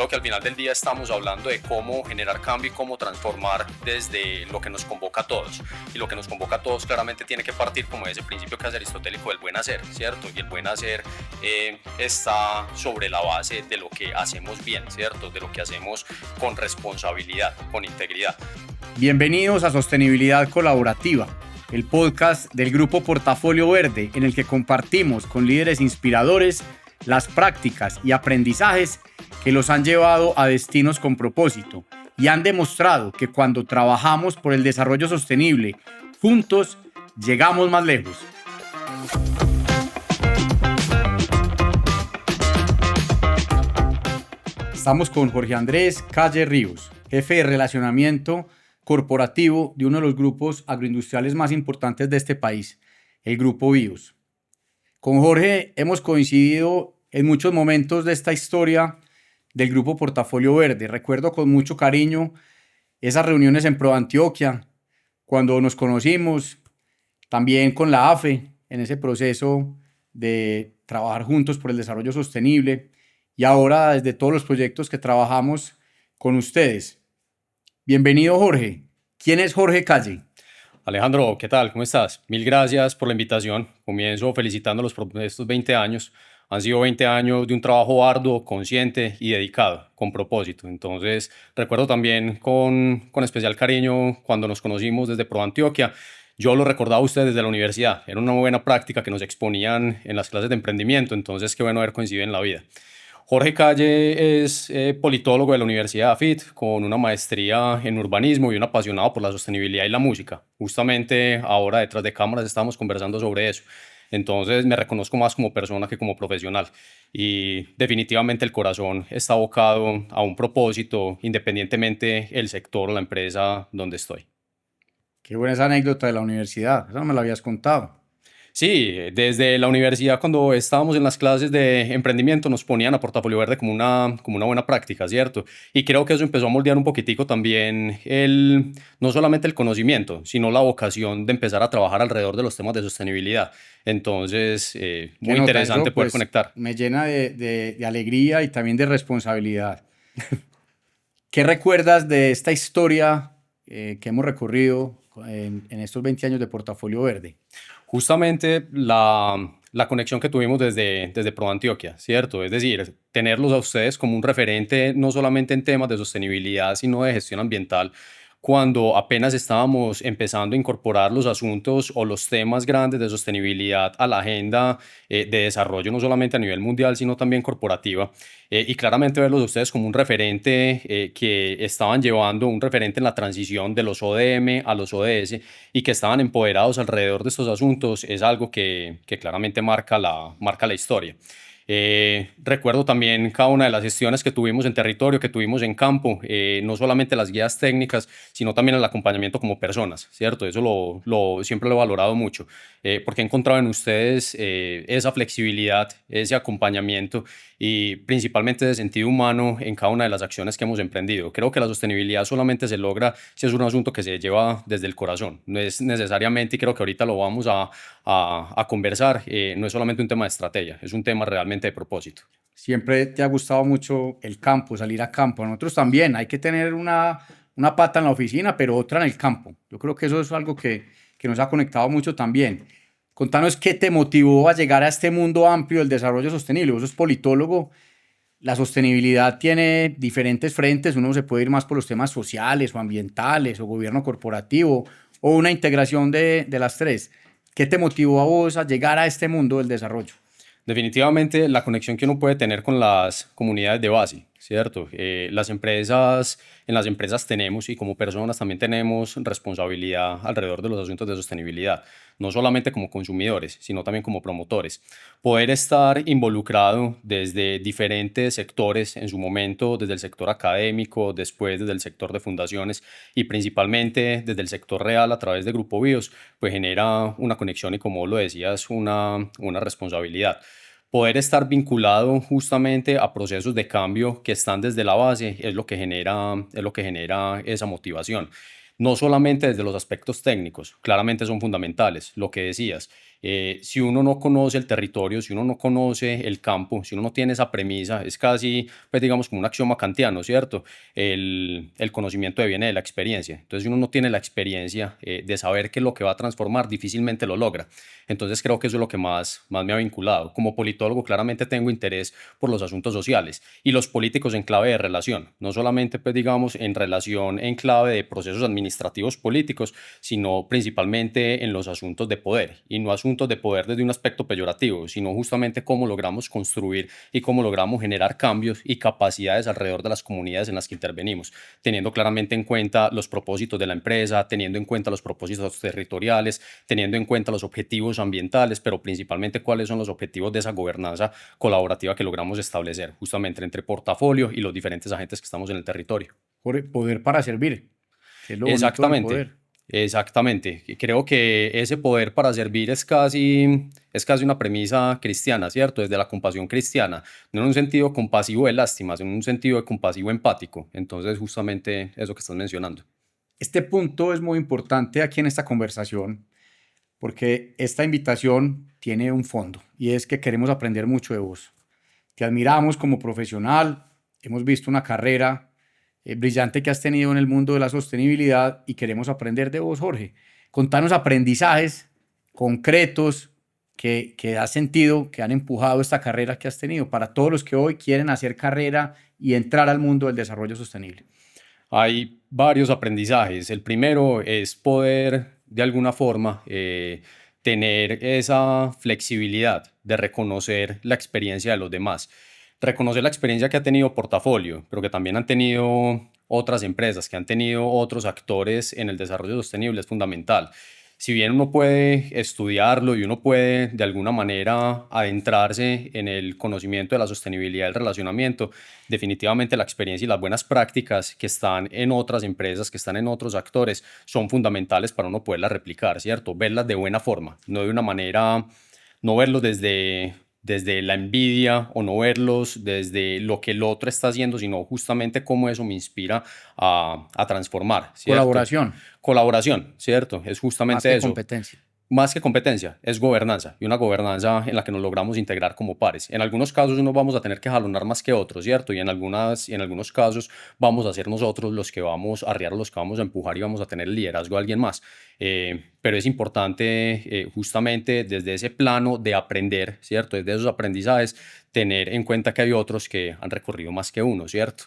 creo que al final del día estamos hablando de cómo generar cambio y cómo transformar desde lo que nos convoca a todos. Y lo que nos convoca a todos claramente tiene que partir como de ese principio que es aristotélico del buen hacer, ¿cierto? Y el buen hacer está sobre la base de lo que hacemos bien, ¿cierto? De lo que hacemos con responsabilidad, con integridad. Bienvenidos a Sostenibilidad Colaborativa, el podcast del Grupo Portafolio Verde, en el que compartimos con líderes inspiradores las prácticas y aprendizajes que los han llevado a destinos con propósito y han demostrado que cuando trabajamos por el desarrollo sostenible, juntos llegamos más lejos. Estamos con Jorge Andrés Calle Ríos, jefe de relacionamiento corporativo de uno de los grupos agroindustriales más importantes de este país, el Grupo BIOS. Con Jorge hemos coincidido en muchos momentos de esta historia del Grupo Portafolio Verde. Recuerdo con mucho cariño esas reuniones en ProAntioquia, cuando nos conocimos, también con la AFE, en ese proceso de trabajar juntos por el desarrollo sostenible, y ahora desde todos los proyectos que trabajamos con ustedes. Bienvenido, Jorge. ¿Quién es Jorge Calle? Alejandro, ¿qué tal? ¿Cómo estás? Mil gracias por la invitación. Comienzo felicitándolos por estos 20 años. Han sido 20 años de un trabajo arduo, consciente y dedicado, con propósito. Entonces, recuerdo también con especial cariño cuando nos conocimos desde ProAntioquia. Yo lo recordaba a ustedes desde la universidad. Era una buena práctica que nos exponían en las clases de emprendimiento. Entonces, qué bueno haber coincidido en la vida. Jorge Calle es politólogo de la Universidad de AFIT con una maestría en urbanismo y un apasionado por la sostenibilidad y la música. Justamente ahora detrás de cámaras estamos conversando sobre eso. Entonces me reconozco más como persona que como profesional y definitivamente el corazón está abocado a un propósito independientemente el sector o la empresa donde estoy. Qué buena esa anécdota de la universidad, esa no me la habías contado. Sí, desde la universidad cuando estábamos en las clases de emprendimiento nos ponían a Portafolio Verde como una buena práctica, ¿cierto? Y creo que eso empezó a moldear un poquitico también no solamente el conocimiento, sino la vocación de empezar a trabajar alrededor de los temas de sostenibilidad. Entonces, muy interesante Eso, poder pues, conectar. me llena de alegría y también de responsabilidad. ¿Qué recuerdas de esta historia que hemos recorrido en estos 20 años de Portafolio Verde? Justamente la conexión que tuvimos desde ProAntioquia, ¿cierto? Es decir, tenerlos a ustedes como un referente no solamente en temas de sostenibilidad, sino de gestión ambiental, cuando apenas estábamos empezando a incorporar los asuntos o los temas grandes de sostenibilidad a la agenda de desarrollo, no solamente a nivel mundial, sino también corporativa. Y claramente verlos a ustedes como un referente que estaban llevando un referente en la transición de los ODM a los ODS y que estaban empoderados alrededor de estos asuntos es algo que claramente marca la historia. Recuerdo también cada una de las gestiones que tuvimos en territorio, que tuvimos en campo, no solamente las guías técnicas, sino también el acompañamiento como personas, ¿cierto? Eso siempre lo he valorado mucho, porque he encontrado en ustedes esa flexibilidad, ese acompañamiento y principalmente de sentido humano en cada una de las acciones que hemos emprendido. Creo que la sostenibilidad solamente se logra si es un asunto que se lleva desde el corazón, no es necesariamente, y creo que ahorita lo vamos a conversar, no es solamente un tema de estrategia, es un tema realmente de propósito. Siempre te ha gustado mucho el campo, salir a campo. A nosotros también hay que tener una pata en la oficina, pero otra en el campo. Yo creo que eso es algo que nos ha conectado mucho también. Contanos qué te motivó a llegar a este mundo amplio del desarrollo sostenible. Vos sos politólogo. La sostenibilidad tiene diferentes frentes. Uno se puede ir más por los temas sociales o ambientales o gobierno corporativo o una integración de las tres. ¿Qué te motivó a vos a llegar a este mundo del desarrollo? Definitivamente la conexión que uno puede tener con las comunidades de base, ¿cierto? En las empresas tenemos y como personas también tenemos responsabilidad alrededor de los asuntos de sostenibilidad, no solamente como consumidores, sino también como promotores. Poder estar involucrado desde diferentes sectores en su momento, desde el sector académico, después desde el sector de fundaciones y principalmente desde el sector real a través de Grupo BIOS, pues genera una conexión y como lo decías, una responsabilidad. Poder estar vinculado justamente a procesos de cambio que están desde la base es lo que genera esa motivación. No solamente desde los aspectos técnicos, claramente son fundamentales, lo que decías, Si uno no conoce el territorio, si uno no conoce el campo, si uno no tiene esa premisa, es casi, pues digamos, como un axioma kantiano, ¿cierto? El conocimiento viene de la experiencia. Entonces, si uno no tiene la experiencia de saber qué es lo que va a transformar, difícilmente lo logra. Entonces, creo que eso es lo que más me ha vinculado. Como politólogo, claramente tengo interés por los asuntos sociales y los políticos en clave de relación, no solamente, pues digamos, en relación en clave de procesos administrativos políticos, sino principalmente en los asuntos de poder, y no asuntos de poder desde un aspecto peyorativo, sino justamente cómo logramos construir y cómo logramos generar cambios y capacidades alrededor de las comunidades en las que intervenimos, teniendo claramente en cuenta los propósitos de la empresa, teniendo en cuenta los propósitos territoriales, teniendo en cuenta los objetivos ambientales, pero principalmente cuáles son los objetivos de esa gobernanza colaborativa que logramos establecer justamente entre portafolio y los diferentes agentes que estamos en el territorio. Poder para servir, que es lo bonito del Exactamente, poder. exactamente. Y creo que ese poder para servir es casi una premisa cristiana, ¿cierto? Desde la compasión cristiana, no en un sentido compasivo de lástima, sino en un sentido de compasivo empático. Entonces, justamente eso que estás mencionando. Este punto es muy importante aquí en esta conversación porque esta invitación tiene un fondo y es que queremos aprender mucho de vos. Te admiramos como profesional, hemos visto una carrera brillante que has tenido en el mundo de la sostenibilidad y queremos aprender de vos, Jorge. Contanos aprendizajes concretos que has sentido, que han empujado esta carrera que has tenido para todos los que hoy quieren hacer carrera y entrar al mundo del desarrollo sostenible. Hay varios aprendizajes. El primero es poder, de alguna forma, tener esa flexibilidad de reconocer la experiencia de los demás, reconocer la experiencia que ha tenido Portafolio, pero que también han tenido otras empresas, que han tenido otros actores en el desarrollo sostenible, es fundamental. Si bien uno puede estudiarlo y uno puede de alguna manera adentrarse en el conocimiento de la sostenibilidad del relacionamiento, definitivamente la experiencia y las buenas prácticas que están en otras empresas, que están en otros actores, son fundamentales para uno poderlas replicar, ¿cierto? Verlas de buena forma, no de una manera, no verlos desde la envidia o no verlos desde lo que el otro está haciendo, sino justamente cómo eso me inspira a transformar, ¿cierto? Colaboración, Colaboración, ¿cierto? Es más justamente que eso. competencia. Más que competencia, es gobernanza, y una gobernanza en la que nos logramos integrar como pares. En algunos casos unos vamos a tener que jalonar más que otros, ¿cierto? Y en algunos casos vamos a ser nosotros los que vamos a arriar, los que vamos a empujar y vamos a tener el liderazgo de alguien más. Pero es importante justamente desde ese plano de aprender, ¿cierto? Desde esos aprendizajes, tener en cuenta que hay otros que han recorrido más que uno, ¿cierto?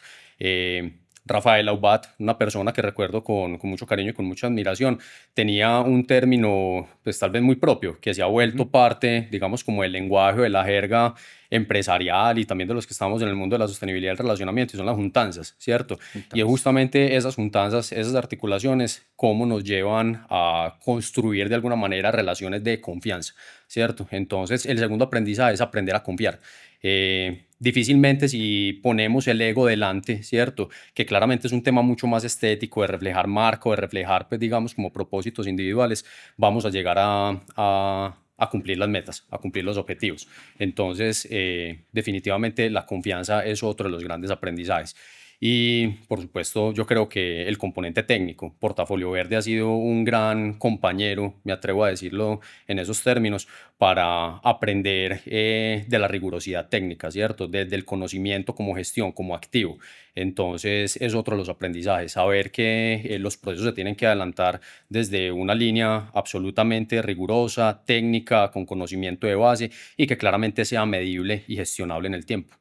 Rafael Aubat, una persona que recuerdo con mucho cariño y con mucha admiración, tenía un término, pues tal vez muy propio, que se ha Ujú. vuelto parte, digamos, como del lenguaje, de la jerga empresarial y también de los que estamos en el mundo de la sostenibilidad del relacionamiento, y son las juntanzas, ¿cierto? Y es Juntas. justamente esas juntanzas, esas articulaciones, cómo nos llevan a construir de alguna manera relaciones de confianza, ¿cierto? Entonces, el segundo aprendizaje es aprender a confiar. Difícilmente si ponemos el ego delante, ¿cierto? Que claramente es un tema mucho más estético, de reflejar marco, de reflejar, pues digamos, como propósitos individuales, vamos a llegar a cumplir las metas, a cumplir los objetivos. Entonces, definitivamente la confianza es otro de los grandes aprendizajes. Y por supuesto, yo creo que el componente técnico, Portafolio Verde ha sido un gran compañero, me atrevo a decirlo en esos términos, para aprender de la rigurosidad técnica, ¿cierto? Desde el conocimiento como gestión, como activo. Entonces, es otro de los aprendizajes, saber que los procesos se tienen que adelantar desde una línea absolutamente rigurosa, técnica, con conocimiento de base y que claramente sea medible y gestionable en el tiempo.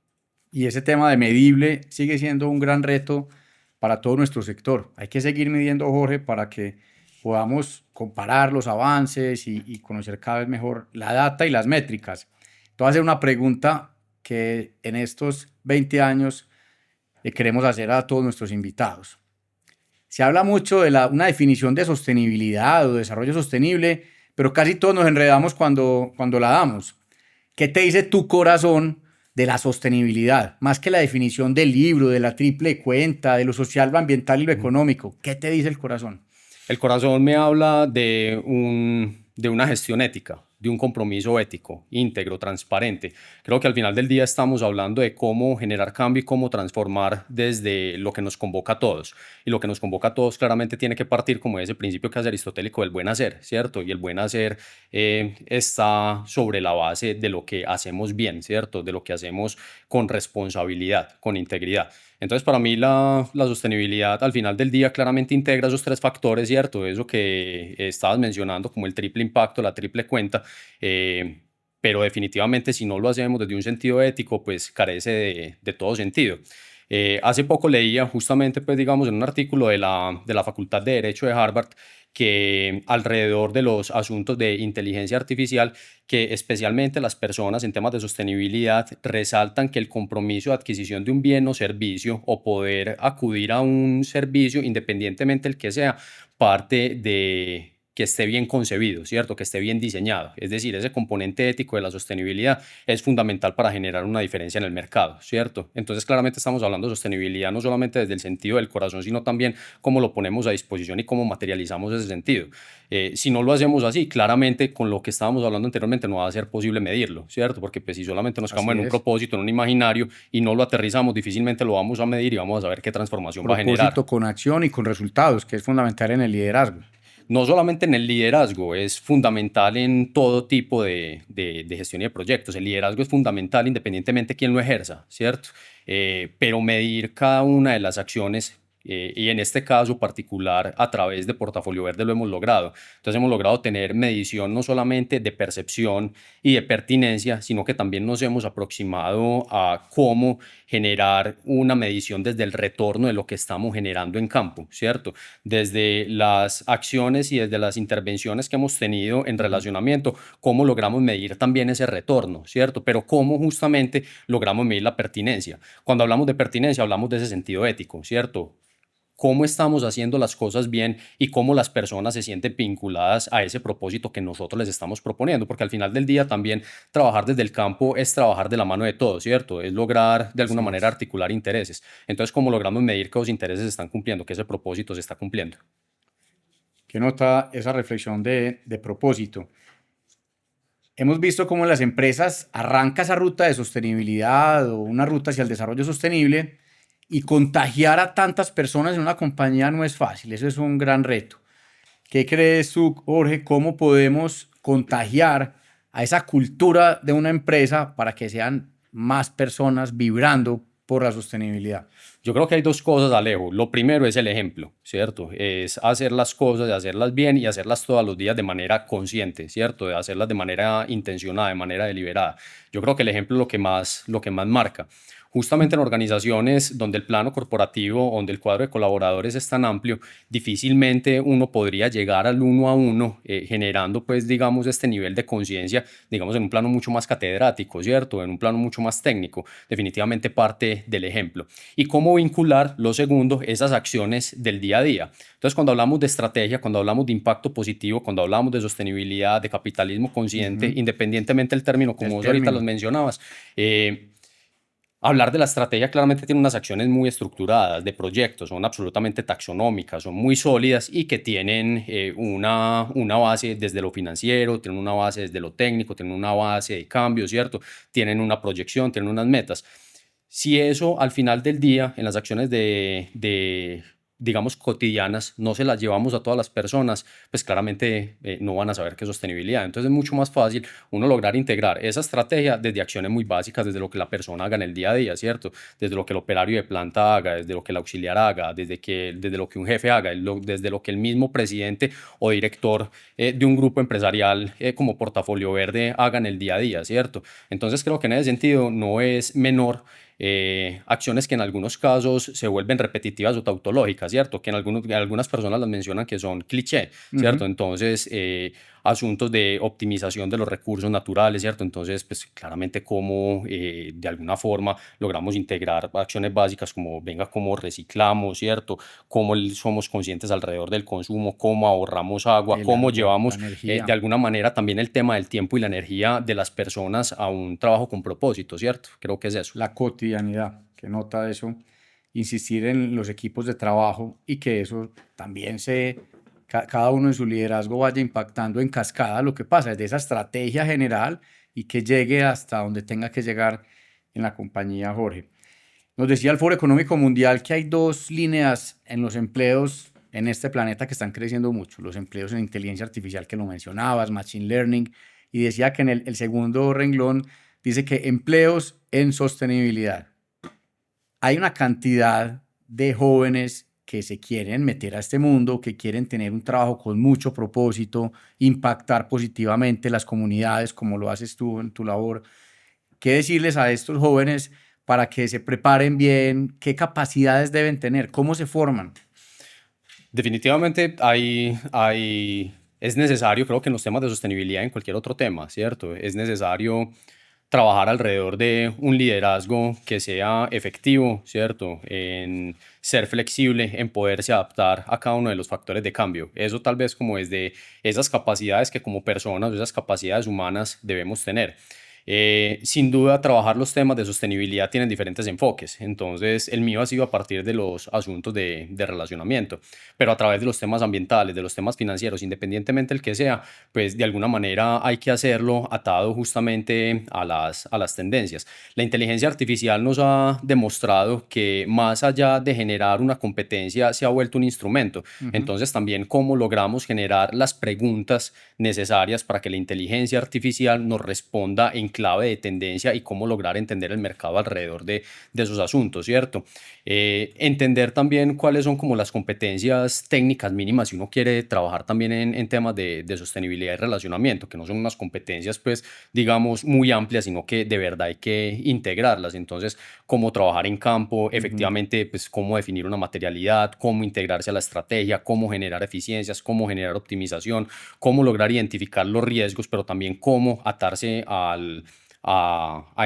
Y ese tema de medible sigue siendo un gran reto para todo nuestro sector. Hay que seguir midiendo, Jorge, para que podamos comparar los avances y conocer cada vez mejor la data y las métricas. Te voy a hacer una pregunta que en estos 20 años le queremos hacer a todos nuestros invitados. Se habla mucho de una definición de sostenibilidad o desarrollo sostenible, pero casi todos nos enredamos cuando la damos. ¿Qué te dice tu corazón de la sostenibilidad? Más que la definición del libro, de la triple cuenta, de lo social, lo ambiental y lo económico. ¿Qué te dice el corazón? El corazón me habla de una gestión ética, de un compromiso ético, íntegro, transparente. Creo que al final del día estamos hablando de cómo generar cambio y cómo transformar desde lo que nos convoca a todos. Y lo que nos convoca a todos claramente tiene que partir como de ese principio que es aristotélico del buen hacer, ¿cierto? Y el buen hacer está sobre la base de lo que hacemos bien, ¿cierto? De lo que hacemos con responsabilidad, con integridad. Entonces, para mí la sostenibilidad al final del día claramente integra esos tres factores, ¿cierto? Eso que estabas mencionando como el triple impacto, la triple cuenta, pero definitivamente si no lo hacemos desde un sentido ético, pues carece de todo sentido. Hace poco leía justamente, pues digamos, en un artículo de la Facultad de Derecho de Harvard, que alrededor de los asuntos de inteligencia artificial, que especialmente las personas en temas de sostenibilidad resaltan que el compromiso de adquisición de un bien o servicio o poder acudir a un servicio, independientemente del que sea, parte de que esté bien concebido, ¿cierto? Que esté bien diseñado. Es decir, ese componente ético de la sostenibilidad es fundamental para generar una diferencia en el mercado, ¿cierto? Entonces, claramente estamos hablando de sostenibilidad no solamente desde el sentido del corazón, sino también cómo lo ponemos a disposición y cómo materializamos ese sentido. Si no lo hacemos así, claramente con lo que estábamos hablando anteriormente no va a ser posible medirlo, ¿cierto? Porque pues si solamente nos quedamos Así en un es. propósito, en un imaginario y no lo aterrizamos, difícilmente lo vamos a medir y vamos a saber qué transformación va a Propósito generar. con acción y con resultados, que es fundamental en el liderazgo. No solamente en el liderazgo, es fundamental en todo tipo de gestión y de proyectos. El liderazgo es fundamental independientemente de quién lo ejerza, ¿cierto? Pero medir cada una de las acciones, y en este caso particular a través de Portafolio Verde lo hemos logrado. Entonces hemos logrado tener medición no solamente de percepción y de pertinencia, sino que también nos hemos aproximado a cómo generar una medición desde el retorno de lo que estamos generando en campo, ¿cierto? Desde las acciones y desde las intervenciones que hemos tenido en Ujú. relacionamiento, cómo logramos medir también ese retorno, ¿cierto? Pero cómo justamente logramos medir la pertinencia. Cuando hablamos de pertinencia, hablamos de ese sentido ético, ¿cierto? Cómo estamos haciendo las cosas bien y cómo las personas se sienten vinculadas a ese propósito que nosotros les estamos proponiendo, porque al final del día también trabajar desde el campo es trabajar de la mano de todos, ¿cierto? Es lograr de alguna Así manera es. articular intereses. Entonces, ¿cómo logramos medir que los intereses se están cumpliendo, que ese propósito se está cumpliendo? ¿Qué nota esa reflexión de propósito? Hemos visto cómo en las empresas arranca esa ruta de sostenibilidad o una ruta hacia el desarrollo sostenible y contagiar a tantas personas en una compañía no es fácil, eso es un gran reto. ¿Qué crees tú, Jorge? ¿Cómo podemos contagiar a esa cultura de una empresa para que sean más personas vibrando por la sostenibilidad? Yo creo que hay dos cosas, Alejo. Lo primero es el ejemplo, ¿cierto? Es hacer las cosas, de hacerlas bien y hacerlas todos los días de manera consciente, ¿cierto? De hacerlas de manera intencionada, de manera deliberada. Yo creo que el ejemplo es lo que más marca. Justamente en organizaciones donde el plano corporativo, donde el cuadro de colaboradores es tan amplio, difícilmente uno podría llegar al uno a uno, generando, pues, digamos, este nivel de conciencia, digamos, en un plano mucho más catedrático, ¿cierto? En un plano mucho más técnico. Definitivamente parte del ejemplo. Y cómo vincular, lo segundo, esas acciones del día a día. Entonces, cuando hablamos de estrategia, cuando hablamos de impacto positivo, cuando hablamos de sostenibilidad, de capitalismo consciente, Ujú. independientemente del término, como El vos ahorita los término. mencionabas, hablar de la estrategia claramente tiene unas acciones muy estructuradas de proyectos, son absolutamente taxonómicas, son muy sólidas y que tienen una base desde lo financiero, tienen una base desde lo técnico, tienen una base de cambio, ¿cierto? Tienen una proyección, tienen unas metas. Si eso al final del día, en las acciones digamos, cotidianas, no se las llevamos a todas las personas, pues claramente no van a saber qué es sostenibilidad. Entonces es mucho más fácil uno lograr integrar esa estrategia desde acciones muy básicas, desde lo que la persona haga en el día a día, ¿cierto? Desde lo que el operario de planta haga, desde lo que el auxiliar haga, desde lo que un jefe haga, desde lo que el mismo presidente o director de un grupo empresarial como Portafolio Verde haga en el día a día, ¿cierto? Entonces creo que en ese sentido no es menor acciones que en algunos casos se vuelven repetitivas o tautológicas, ¿cierto? Que algunas personas las mencionan que son cliché, ¿cierto? Ujú. Entonces, asuntos de optimización de los recursos naturales, ¿cierto? Entonces, pues claramente cómo de alguna forma logramos integrar acciones básicas como, venga, cómo reciclamos, ¿cierto? Cómo somos conscientes alrededor del consumo, cómo ahorramos agua, El cómo agua, la llevamos de energía, alguna manera también el tema del tiempo y la energía de las personas a un trabajo con propósito, ¿cierto? Creo que es eso. la cotidianidad. ¿Qué nota eso? Insistir en los equipos de trabajo y que eso también se cada uno en su liderazgo vaya impactando en cascada lo que pasa desde esa estrategia general y que llegue hasta donde tenga que llegar en la compañía, Jorge. Nos decía el Foro Económico Mundial que hay dos líneas en los empleos en este planeta que están creciendo mucho, los empleos en inteligencia artificial que lo mencionabas, machine learning, y decía que en el segundo renglón dice que empleos en sostenibilidad. Hay una cantidad de jóvenes que se quieren meter a este mundo, que quieren tener un trabajo con mucho propósito, impactar positivamente las comunidades como lo haces tú en tu labor. ¿Qué decirles a estos jóvenes para que se preparen bien? ¿Qué capacidades deben tener? ¿Cómo se forman? Definitivamente es necesario, creo que en los temas de sostenibilidad, en cualquier otro tema, ¿cierto? Es necesario trabajar alrededor de un liderazgo que sea efectivo, ¿cierto? En ser flexible, en poderse adaptar a cada uno de los factores de cambio. Eso tal vez como es de esas capacidades que como personas, esas capacidades humanas debemos tener. Sin duda, trabajar los temas de sostenibilidad tienen diferentes enfoques. Entonces, el mío ha sido a partir de los asuntos de relacionamiento, pero a través de los temas ambientales, de los temas financieros, independientemente del que sea, pues de alguna manera hay que hacerlo atado justamente a las tendencias. La inteligencia artificial nos ha demostrado que más allá de generar una competencia, se ha vuelto un instrumento. Entonces, también cómo logramos generar las preguntas necesarias para que la inteligencia artificial nos responda en clave de tendencia y cómo lograr entender el mercado alrededor de esos asuntos, ¿cierto? Entender también cuáles son como las competencias técnicas mínimas si uno quiere trabajar también en temas de sostenibilidad y relacionamiento, que no son unas competencias pues digamos muy amplias, sino que de verdad hay que integrarlas. Entonces, cómo trabajar en campo, efectivamente, pues cómo definir una materialidad, cómo integrarse a la estrategia, cómo generar eficiencias, cómo generar optimización, cómo lograr identificar los riesgos, pero también cómo atarse a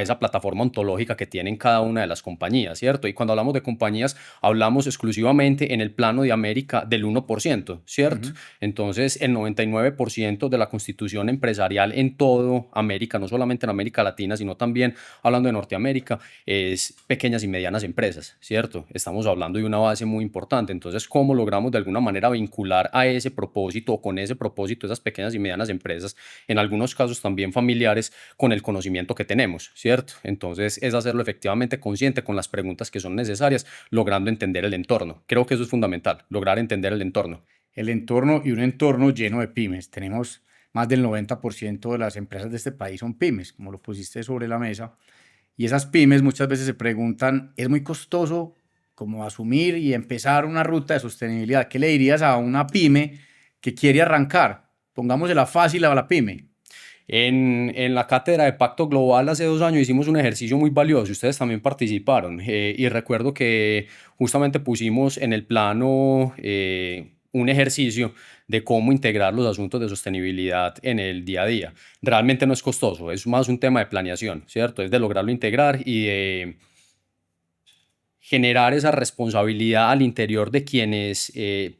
esa plataforma ontológica que tienen cada una de las compañías, ¿cierto? Y cuando hablamos de compañías, hablamos exclusivamente en el plano de América del 1%, ¿cierto? Entonces, el 99% de la constitución empresarial en todo América, no solamente en América Latina, sino también hablando de Norteamérica, es pequeñas y medianas empresas, ¿cierto? Estamos hablando de una base muy importante. Entonces, ¿cómo logramos de alguna manera vincular a ese propósito o con ese propósito esas pequeñas y medianas empresas, en algunos casos también familiares, con el conocimiento que tenemos, ¿cierto? Entonces, es hacerlo efectivamente consciente con las preguntas que son necesarias, logrando entender el entorno. Creo que eso es fundamental, lograr entender el entorno. El entorno y un entorno lleno de pymes. Tenemos más del 90% de las empresas de este país son pymes, como lo pusiste sobre la mesa. Y esas pymes muchas veces se preguntan, ¿es muy costoso como asumir y empezar una ruta de sostenibilidad? ¿Qué le dirías a una pyme que quiere arrancar? Pongámosela fácil a la pyme. En la cátedra de Pacto Global hace 2 años hicimos un ejercicio muy valioso, ustedes también participaron, y recuerdo que justamente pusimos en el plano un ejercicio de cómo integrar los asuntos de sostenibilidad en el día a día. Realmente no es costoso, es más un tema de planeación, ¿cierto? Es de lograrlo integrar y de generar esa responsabilidad al interior de quienes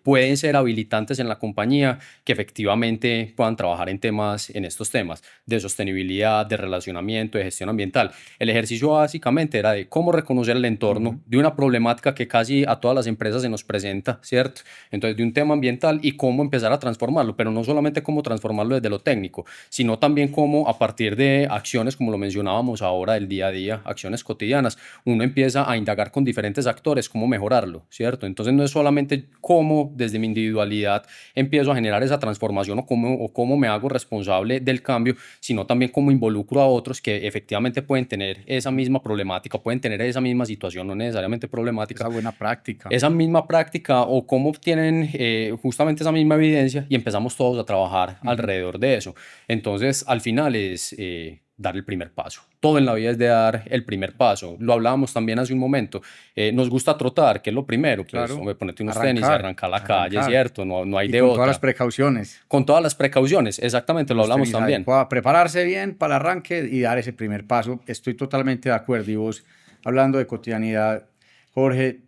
pueden ser habilitantes en la compañía, que efectivamente puedan trabajar en estos temas de sostenibilidad, de relacionamiento, de gestión ambiental. El ejercicio básicamente era de cómo reconocer el entorno de una problemática que casi a todas las empresas se nos presenta, ¿cierto? Entonces, de un tema ambiental y cómo empezar a transformarlo, pero no solamente cómo transformarlo desde lo técnico, sino también cómo a partir de acciones, como lo mencionábamos ahora, del día a día, acciones cotidianas, uno empieza a indagar con diferentes actores cómo mejorarlo, ¿cierto? Entonces no es solamente cómo desde mi individualidad empiezo a generar esa transformación o cómo me hago responsable del cambio, sino también cómo involucro a otros que efectivamente pueden tener esa misma problemática, pueden tener esa misma situación, no necesariamente problemática, Esa buena práctica. esa misma práctica o cómo obtienen justamente esa misma evidencia y empezamos todos a trabajar alrededor de eso. Entonces, al final es dar el primer paso. Todo en la vida es de dar el primer paso. Lo hablábamos también hace un momento. Nos gusta trotar, que es lo primero. Pues, Claro, hombre, ponete unos tenis y arrancar, arrancar la calle, arrancar. ¿cierto? No, no hay Y de con todas las otra. precauciones, Con todas las precauciones, exactamente, con lo los hablamos tenis también. adecuados, prepararse bien para el arranque y dar ese primer paso. Estoy totalmente de acuerdo. Y vos, hablando de cotidianidad, Jorge,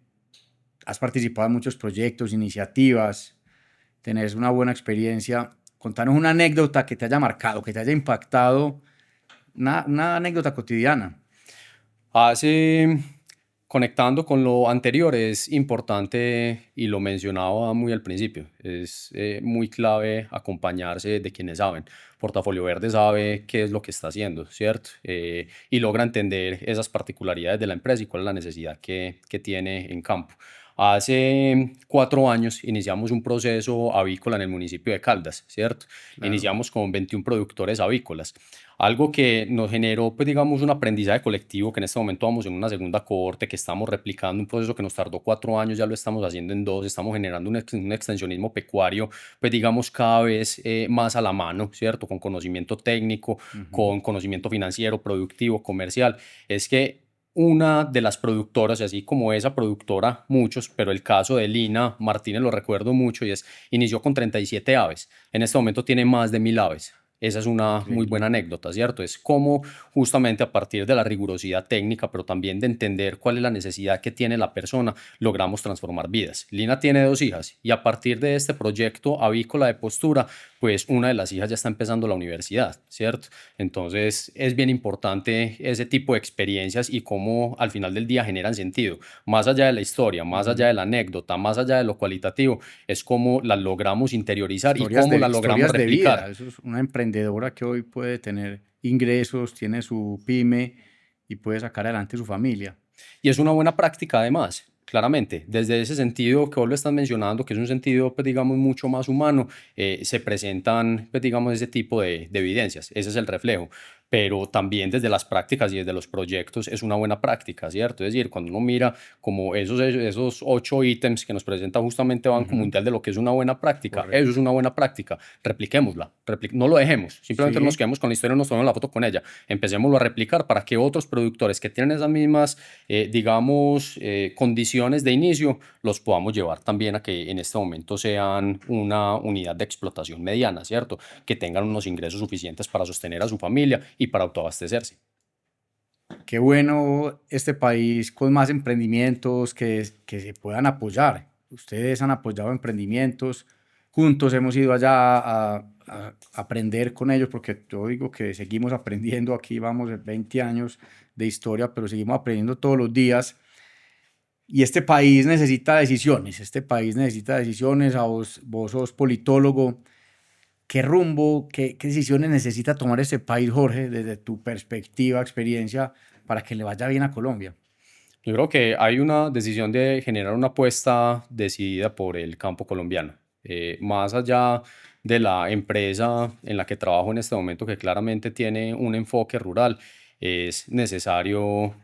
has participado en muchos proyectos, iniciativas, tenés una buena experiencia. Contanos una anécdota que te haya marcado, que te haya impactado, una anécdota cotidiana. Hace conectando con lo anterior, es importante, y lo mencionaba muy al principio, es muy clave acompañarse de quienes saben. Portafolio Verde sabe qué es lo que está haciendo, ¿cierto? Y logra entender esas particularidades de la empresa y cuál es la necesidad que tiene en campo. Hace 4 años iniciamos un proceso avícola en el municipio de Caldas, ¿cierto? Claro. Iniciamos con 21 productores avícolas, algo que nos generó, pues digamos, un aprendizaje colectivo, que en este momento vamos en una segunda cohorte, que estamos replicando un proceso que nos tardó 4 años, ya lo estamos haciendo en dos, estamos generando un extensionismo pecuario, pues digamos, cada vez más a la mano, ¿cierto? Con conocimiento técnico, Ujú. con conocimiento financiero, productivo, comercial. Es que una de las productoras, y así como esa productora, muchos, pero el caso de Lina Martínez lo recuerdo mucho, y inició con 37 aves, en este momento tiene más de 1.000 aves. Esa es una muy Increíble. buena anécdota, ¿cierto? Es como justamente a partir de la rigurosidad técnica, pero también de entender cuál es la necesidad que tiene la persona, logramos transformar vidas. Lina tiene 2 hijas y a partir de este proyecto avícola de postura, pues una de las hijas ya está empezando la universidad, ¿cierto? Entonces es bien importante ese tipo de experiencias y cómo al final del día generan sentido. Más allá de la historia, más allá Ujú. de la anécdota, más allá de lo cualitativo, es cómo las logramos interiorizar y Historias cómo de, las logramos historias de vida. replicar. Eso es una emprendedora que hoy puede tener ingresos, tiene su pyme y puede sacar adelante su familia. Y es una buena práctica además, claramente. Desde ese sentido que vos lo estás mencionando, que es un sentido, pues digamos, mucho más humano, se presentan, pues digamos, ese tipo de evidencias. Ese es el reflejo. Pero también desde las prácticas y desde los proyectos es una buena práctica, ¿cierto? Es decir, cuando uno mira como esos 8 ítems que nos presenta justamente Banco Ujú. Mundial de lo que es una buena práctica, eso es Correcto. una buena práctica, repliquémosla, no lo dejemos, simplemente no nos Sí, quedemos con la historia, nos tomemos la foto con ella, empecémoslo a replicar para que otros productores que tienen esas mismas digamos, condiciones de inicio, los podamos llevar también a que en este momento sean una unidad de explotación mediana, ¿cierto? Que tengan unos ingresos suficientes para sostener a su familia y para autoabastecerse. qué bueno este país con más emprendimientos que se puedan apoyar. Ustedes han apoyado emprendimientos, juntos hemos ido allá a aprender con ellos, porque yo digo que seguimos aprendiendo, aquí vamos 20 años de historia, pero seguimos aprendiendo todos los días. Y este país necesita decisiones, este país necesita decisiones. A vos sos politólogo. ¿Qué rumbo, qué decisiones necesita tomar este país, Jorge, desde tu perspectiva, experiencia, para que le vaya bien a Colombia? Yo creo que hay una decisión de generar una apuesta decidida por el campo colombiano. Más allá de la empresa en la que trabajo en este momento, que claramente tiene un enfoque rural, es necesario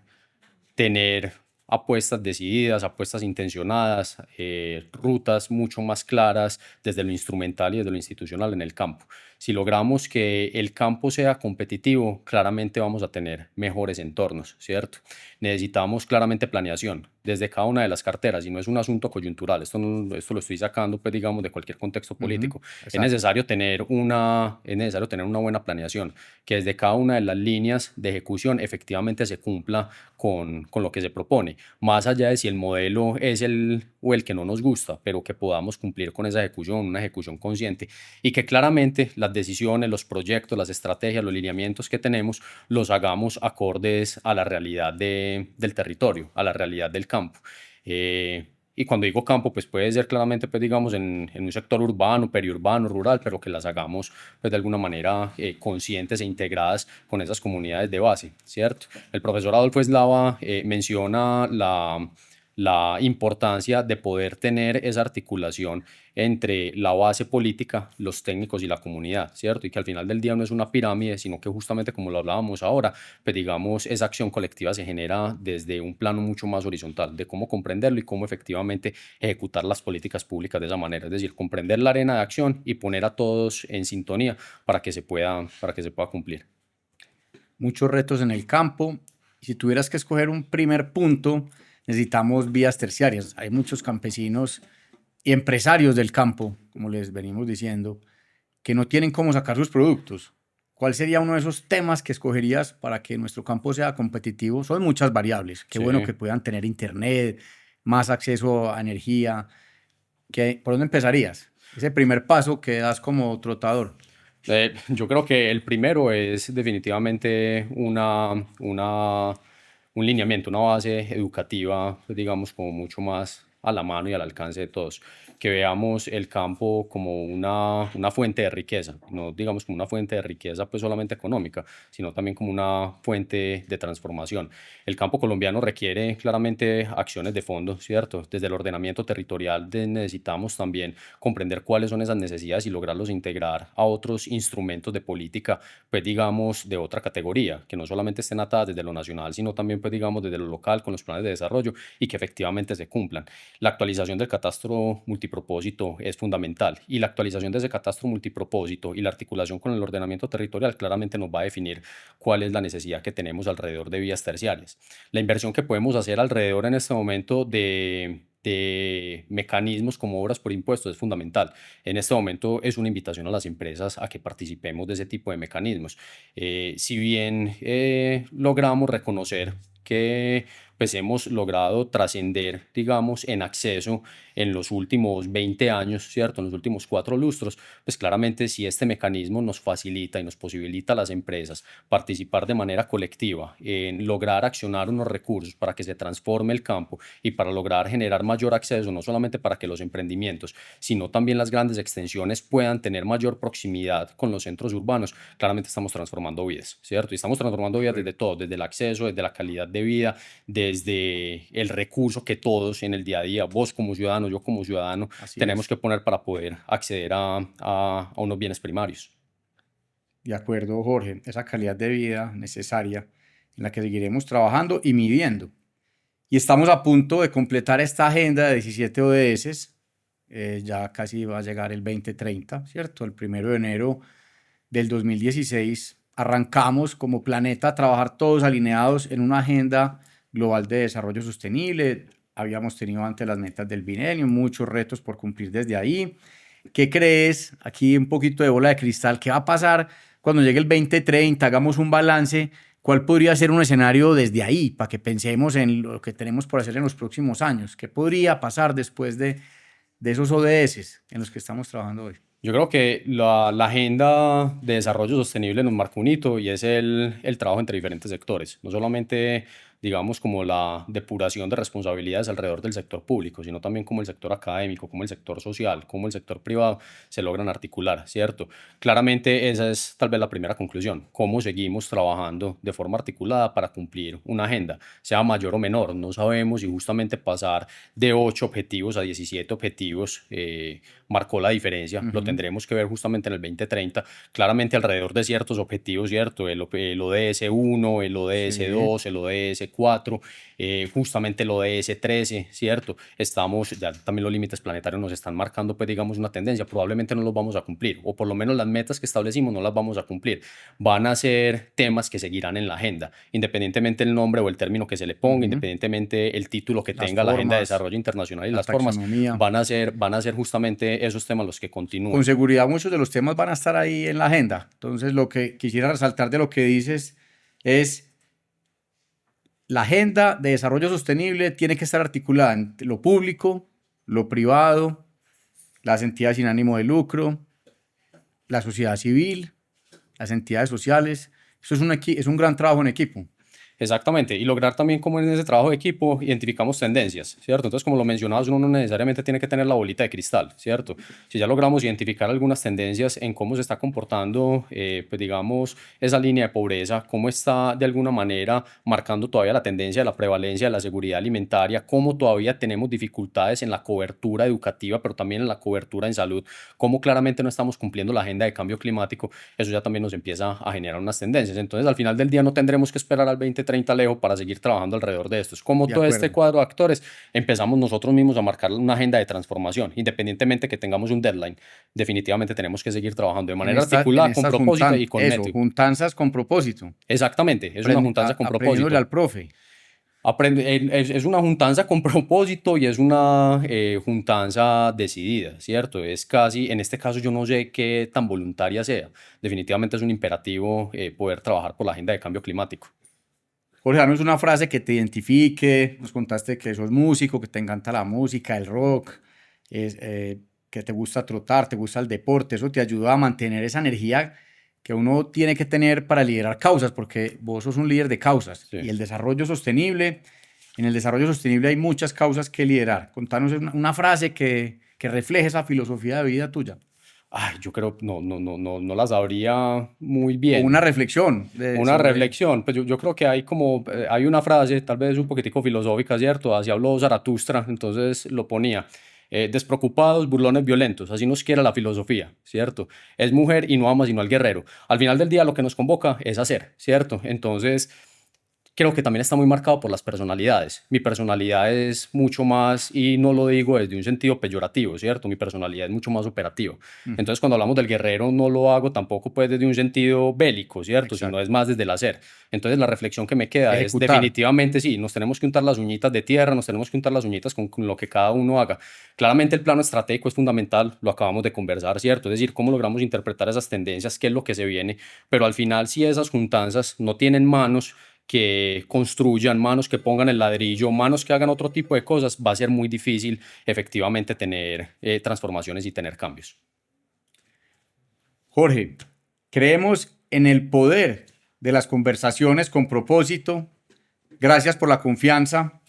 tener apuestas decididas, apuestas intencionadas, rutas mucho más claras desde lo instrumental y desde lo institucional en el campo. Si logramos que el campo sea competitivo, claramente vamos a tener mejores entornos, ¿cierto? Necesitamos claramente planeación desde cada una de las carteras y no es un asunto coyuntural. Esto lo estoy sacando, pues, digamos, de cualquier contexto Ujú. político. Exacto. Es necesario tener una buena planeación, que desde cada una de las líneas de ejecución efectivamente se cumpla con lo que se propone, más allá de si el modelo es el o el que no nos gusta, pero que podamos cumplir con esa ejecución, una ejecución consciente, y que claramente las decisiones, los proyectos, las estrategias, los lineamientos que tenemos, los hagamos acordes a la realidad del territorio, a la realidad del campo. Y cuando digo campo, pues puede ser claramente, pues digamos, en un sector urbano, periurbano, rural, pero que las hagamos, pues de alguna manera conscientes e integradas con esas comunidades de base, ¿cierto? El profesor Adolfo Eslava menciona la importancia de poder tener esa articulación entre la base política, los técnicos y la comunidad, ¿cierto? Y que al final del día no es una pirámide, sino que justamente como lo hablábamos ahora, pues digamos, esa acción colectiva se genera desde un plano mucho más horizontal, de cómo comprenderlo y cómo efectivamente ejecutar las políticas públicas de esa manera, es decir, comprender la arena de acción y poner a todos en sintonía para que se pueda cumplir. Muchos retos en el campo. Y si tuvieras que escoger un primer punto, necesitamos vías terciarias. Hay muchos campesinos y empresarios del campo, como les venimos diciendo, que no tienen cómo sacar sus productos. ¿Cuál sería uno de esos temas que escogerías para que nuestro campo sea competitivo? Son muchas variables. Qué Sí. bueno que puedan tener internet, más acceso a energía. ¿Por dónde empezarías? Ese primer paso que das como trotador. Yo creo que el primero es definitivamente una un lineamiento, una base educativa, pues, digamos, como mucho más a la mano y al alcance de todos, que veamos el campo como una fuente de riqueza, no digamos como una fuente de riqueza pues solamente económica, sino también como una fuente de transformación. El campo colombiano requiere claramente acciones de fondo, ¿cierto? Desde el ordenamiento territorial necesitamos también comprender cuáles son esas necesidades y lograrlos integrar a otros instrumentos de política, pues digamos, de otra categoría, que no solamente estén atadas desde lo nacional, sino también, pues digamos, desde lo local con los planes de desarrollo y que efectivamente se cumplan. La actualización del catastro multipropósito es fundamental y la actualización de ese catastro multipropósito y la articulación con el ordenamiento territorial claramente nos va a definir cuál es la necesidad que tenemos alrededor de vías terciarias. La inversión que podemos hacer alrededor en este momento de mecanismos como obras por impuestos es fundamental. En este momento es una invitación a las empresas a que participemos de ese tipo de mecanismos. Si bien logramos reconocer que pues hemos logrado trascender, digamos, en acceso en los últimos 20 años, ¿cierto? En los últimos 4 lustros, pues claramente si este mecanismo nos facilita y nos posibilita a las empresas participar de manera colectiva en lograr accionar unos recursos para que se transforme el campo y para lograr generar mayor acceso, no solamente para que los emprendimientos, sino también las grandes extensiones puedan tener mayor proximidad con los centros urbanos, claramente estamos transformando vidas, ¿cierto? Y estamos transformando vidas desde todo, desde el acceso, desde la calidad de vida, desde el recurso que todos en el día a día, vos como ciudadano, yo como ciudadano, Así tenemos es. que poner para poder acceder a unos bienes primarios. De acuerdo, Jorge, esa calidad de vida necesaria en la que seguiremos trabajando y midiendo. Y estamos a punto de completar esta agenda de 17 ODS. Ya casi va a llegar el 2030, ¿cierto? El 1 de enero del 2016 arrancamos como planeta a trabajar todos alineados en una agenda global de desarrollo sostenible. Habíamos tenido antes las metas del bienio, muchos retos por cumplir desde ahí. ¿Qué crees? Aquí un poquito de bola de cristal. ¿Qué va a pasar cuando llegue el 2030? Hagamos un balance. ¿Cuál podría ser un escenario desde ahí para que pensemos en lo que tenemos por hacer en los próximos años? ¿Qué podría pasar después de esos ODS en los que estamos trabajando hoy? Yo creo que la agenda de desarrollo sostenible nos marca un hito y es el trabajo entre diferentes sectores. No solamente, digamos, como la depuración de responsabilidades alrededor del sector público, sino también como el sector académico, como el sector social, como el sector privado se logran articular, ¿cierto? Claramente esa es tal vez la primera conclusión. ¿Cómo seguimos trabajando de forma articulada para cumplir una agenda, sea mayor o menor? No sabemos, y justamente pasar de 8 objetivos a 17 objetivos marcó la diferencia. Lo tendremos que ver justamente en el 2030, claramente alrededor de ciertos objetivos, ¿cierto? El ODS 1, el ODS Sí, 2, el ODS 4, justamente el ODS 13, ¿cierto? Estamos, ya también los límites planetarios nos están marcando, pues digamos, una tendencia. Probablemente no los vamos a cumplir, o por lo menos las metas que establecimos no las vamos a cumplir. Van a ser temas que seguirán en la agenda, independientemente el nombre o el término que se le ponga, independientemente el título que las tenga la Agenda de formas, Desarrollo Internacional y la las formas, taxonomía. van a ser justamente esos temas los que Con continúen. seguridad muchos de los temas van a estar ahí en la agenda. Entonces, lo que quisiera resaltar de lo que dices es la agenda de desarrollo sostenible tiene que estar articulada en lo público, lo privado, las entidades sin ánimo de lucro, la sociedad civil, las entidades sociales. Eso es un gran trabajo en equipo. Exactamente, y lograr también como en ese trabajo de equipo identificamos tendencias, ¿cierto? Entonces, como lo mencionabas, uno no necesariamente tiene que tener la bolita de cristal, ¿cierto? Si ya logramos identificar algunas tendencias en cómo se está comportando, pues digamos, esa línea de pobreza, cómo está de alguna manera marcando todavía la tendencia de la prevalencia de la seguridad alimentaria, cómo todavía tenemos dificultades en la cobertura educativa, pero también en la cobertura en salud, cómo claramente no estamos cumpliendo la agenda de cambio climático, eso ya también nos empieza a generar unas tendencias. Entonces, al final del día no tendremos que esperar al 2030 lejos para seguir trabajando alrededor de esto. Es como De todo este acuerdo. cuadro de actores, empezamos nosotros mismos a marcar una agenda de transformación, independientemente que tengamos un deadline. Definitivamente tenemos que seguir trabajando de manera En articulada, con estas propósito y con eso, método. juntanzas con propósito. Exactamente, es una juntanza con Aprendiéndole propósito. al profe. Es una juntanza con propósito y es una juntanza decidida, ¿cierto? Es casi, en este caso yo no sé qué tan voluntaria sea. Definitivamente es un imperativo poder trabajar por la agenda de cambio climático. Jorge, danos una frase que te identifique. Nos contaste que sos músico, que te encanta la música, el rock, que te gusta trotar, te gusta el deporte. Eso te ayuda a mantener esa energía que uno tiene que tener para liderar causas, porque vos sos un líder de causas. Sí. Y el desarrollo sostenible, en el desarrollo sostenible hay muchas causas que liderar. Contanos una frase que refleje esa filosofía de vida tuya. Ay, yo creo, no la sabría muy O una bien. reflexión Una sobre... reflexión, pues yo creo que hay como, hay una frase, tal vez un poquitico filosófica, ¿cierto? Así habló Zaratustra, entonces lo ponía. Despreocupados, burlones violentos, así nos quiere la filosofía, ¿cierto? Es mujer y no ama sino al guerrero. Al final del día lo que nos convoca es hacer, ¿cierto? Entonces, creo que también está muy marcado por las personalidades. Mi personalidad es mucho más, y no lo digo desde un sentido peyorativo, ¿cierto? Mi personalidad es mucho más operativa. Entonces, cuando hablamos del guerrero, no lo hago tampoco pues desde un sentido bélico, ¿cierto? Sino Exacto. es más desde el hacer. Entonces, la reflexión que me queda es Ejecutar. definitivamente sí, nos tenemos que untar las uñitas de tierra, nos tenemos que untar las uñitas con lo que cada uno haga. Claramente el plano estratégico es fundamental, lo acabamos de conversar, ¿cierto? Es decir, cómo logramos interpretar esas tendencias, qué es lo que se viene, pero al final si esas juntanzas no tienen manos que construyan, manos que pongan el ladrillo, manos que hagan otro tipo de cosas, va a ser muy difícil efectivamente tener transformaciones y tener cambios. Jorge, creemos en el poder de las conversaciones con propósito. Gracias por la confianza.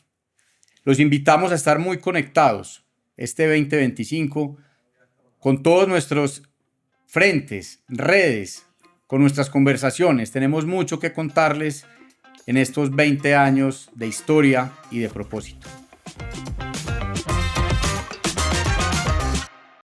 Los invitamos a estar muy conectados este 2025 con todos nuestros frentes, redes, con nuestras conversaciones. Tenemos mucho que contarles en estos 20 años de historia y de propósito.